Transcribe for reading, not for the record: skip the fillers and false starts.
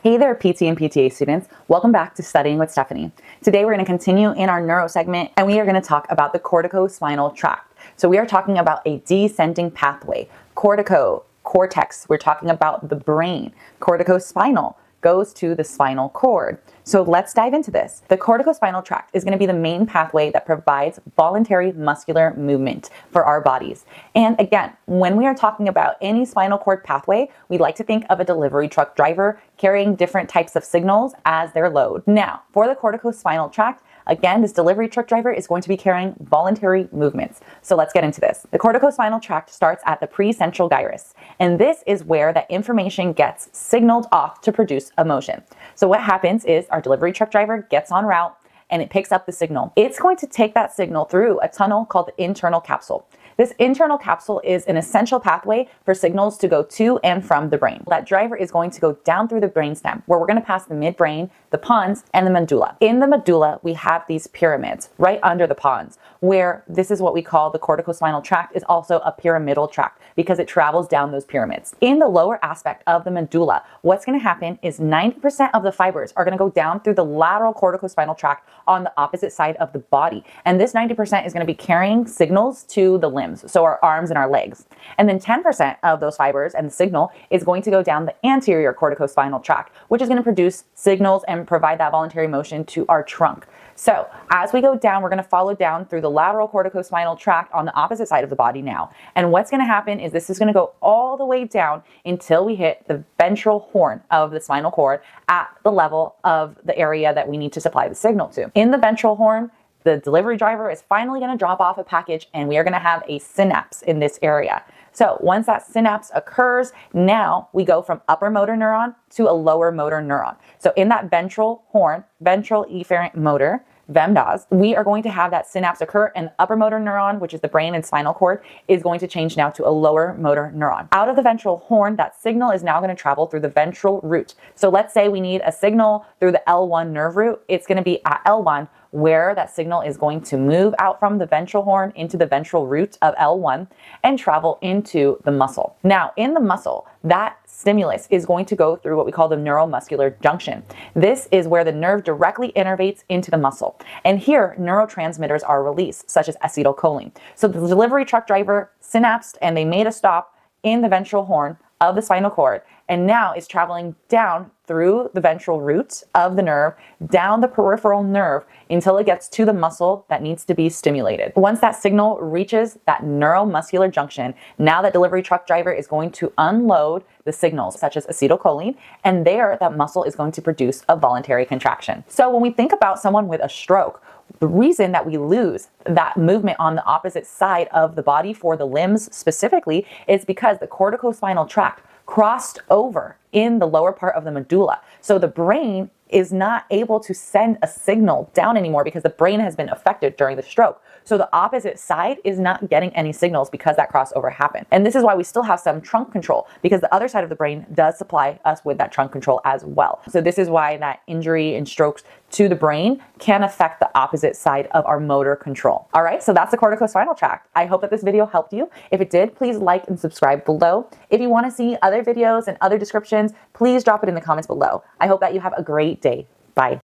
Hey there, PT and PTA students. Welcome back to Studying with Stephanie. Today we're going to continue in our neuro segment and we are going to talk about the corticospinal tract. So we are talking about a descending pathway. Cortex, we're talking about the brain. Corticospinal goes to the spinal cord. So let's dive into this. The corticospinal tract is going to be the main pathway that provides voluntary muscular movement for our bodies. And again, when we are talking about any spinal cord pathway, we like to think of a delivery truck driver carrying different types of signals as their load. Now, for the corticospinal tract, again, this delivery truck driver is going to be carrying voluntary movements. So let's get into this. The corticospinal tract starts at the precentral gyrus, and this is where that information gets signaled off to produce a motion. So what happens is our delivery truck driver gets en route and it picks up the signal. It's going to take that signal through a tunnel called the internal capsule. This internal capsule is an essential pathway for signals to go to and from the brain. That driver is going to go down through the brainstem, where we're going to pass the midbrain, the pons, and the medulla. In the medulla, we have these pyramids right under the pons, where this is what we call the corticospinal tract is also a pyramidal tract because it travels down those pyramids. In the lower aspect of the medulla, what's going to happen is 90% of the fibers are going to go down through the lateral corticospinal tract on the opposite side of the body. And this 90% is going to be carrying signals to the limbs, so our arms and our legs. And then 10% of those fibers and the signal is going to go down the anterior corticospinal tract, which is going to produce signals and provide that voluntary motion to our trunk. So as we go down, we're going to follow down through the lateral corticospinal tract on the opposite side of the body now. And what's going to happen is this is going to go all the way down until we hit the ventral horn of the spinal cord at the level of the area that we need to supply the signal to. In the ventral horn, the delivery driver is finally going to drop off a package and we are going to have a synapse in this area. So once that synapse occurs, now we go from upper motor neuron to a lower motor neuron. So in that ventral horn, ventral efferent motor, VEMDAS, we are going to have that synapse occur and the upper motor neuron, which is the brain and spinal cord, is going to change now to a lower motor neuron. Out of the ventral horn, that signal is now going to travel through the ventral root. So let's say we need a signal through the L1 nerve root. It's going to be at L1 where that signal is going to move out from the ventral horn into the ventral root of L1 and travel into the muscle. Now, in the muscle, that stimulus is going to go through what we call the neuromuscular junction. This is where the nerve directly innervates into the muscle. And here, neurotransmitters are released, such as acetylcholine. So the delivery truck driver synapsed and they made a stop in the ventral horn of the spinal cord, and now is traveling down through the ventral root of the nerve, down the peripheral nerve until it gets to the muscle that needs to be stimulated. Once that signal reaches that neuromuscular junction, now that delivery truck driver is going to unload the signals such as acetylcholine, and there that muscle is going to produce a voluntary contraction. So when we think about someone with a stroke, the reason that we lose that movement on the opposite side of the body for the limbs specifically is because the corticospinal tract crossed over in the lower part of the medulla. So the brain is not able to send a signal down anymore because the brain has been affected during the stroke. So the opposite side is not getting any signals because that crossover happened. And this is why we still have some trunk control, because the other side of the brain does supply us with that trunk control as well. So this is why that injury and strokes to the brain can affect the opposite side of our motor control. All right, so that's the corticospinal tract. I hope that this video helped you. If it did, please like and subscribe below. If you want to see other videos and other descriptions, please drop it in the comments below. I hope that you have a great day. Bye.